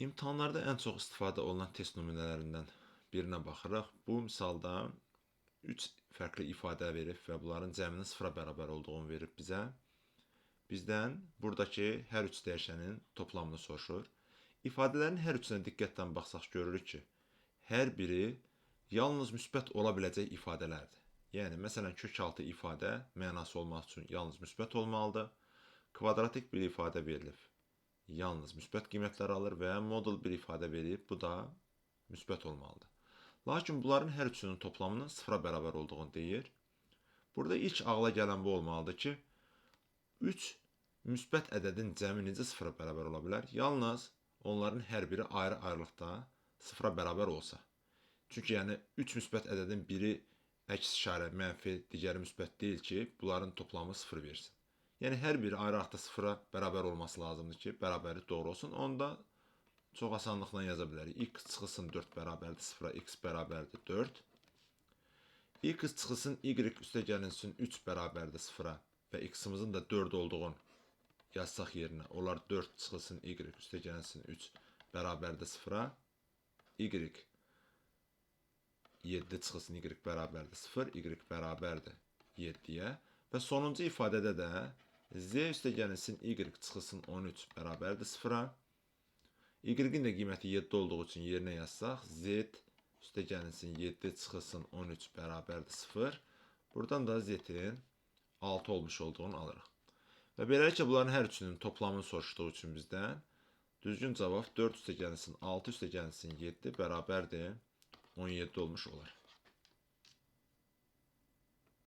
İmtahanlarda ən çox istifadə olunan test nümunələrindən birinə baxırıq. Bu misalda 3 fərqli ifadə verib və bunların cəminin sıfıra bərabər olduğunu verib bizə. Bizdən buradakı hər 3 dəyişənin toplamını soruşur. İfadələrin hər üçünə diqqətlə baxsaq görürük ki, hər biri yalnız müsbət ola biləcək ifadələrdir. Yəni, məsələn, kökaltı ifadə mənası olmaq üçün yalnız müsbət olmalıdır. Kvadratik bir ifadə verilib, yalnız müsbət qiymətlər alır və modul bir ifadə verib, bu da müsbət olmalıdır. Lakin bunların hər üçünün toplamının sıfıra bərabər olduğunu deyir. Burada ilk ağla gələn bu olmalıdır ki, 3 müsbət ədədin cəmi necə sıfıra bərabər ola bilər? Yalnız onların hər biri ayrı-ayrılıqda sıfıra bərabər olsa. Çünki yəni 3 müsbət ədədin biri əks işarə, mənfi, digəri müsbət deyil ki, bunların toplamı sıfır versin. Yəni hər biri ayrı-ayrılıqda sıfıra bərabər olması lazımdır ki, bərabərlik doğru olsun. Onda çox asanlıqla yaza bilərik. X çıxılsın 4 bərabərdir sıfıra, x bərabərdir 4. X çıxılsın y üstə gəlinsin 3 bərabərdir sıfıra və x-imizin də 4 olduğunu yazsaq yerinə. Onlar 4 çıxılsın y üstə gəlinsin 3 bərabərdir sıfıra. Y 7 çıxılsın y bərabərdir 0, y bərabərdir 7-yə. Və sonuncu ifadədə də z üstə gəlinsin y çıxılsın 13 bərabərdir 0-a. Y-in də qiyməti 7 olduğu üçün yerinə yazsaq, z üstə gəlinsin 7 çıxılsın 13 bərabərdir 0. Buradan da z-in 6 olmuş olduğunu alırıq. Və beləliklə bunların hər üçünün toplamını soruşduğu üçün bizdən düzgün cavab 4 üstə gəlinsin 6 üstə gəlinsin 7 bərabərdir 17 olmuş olar.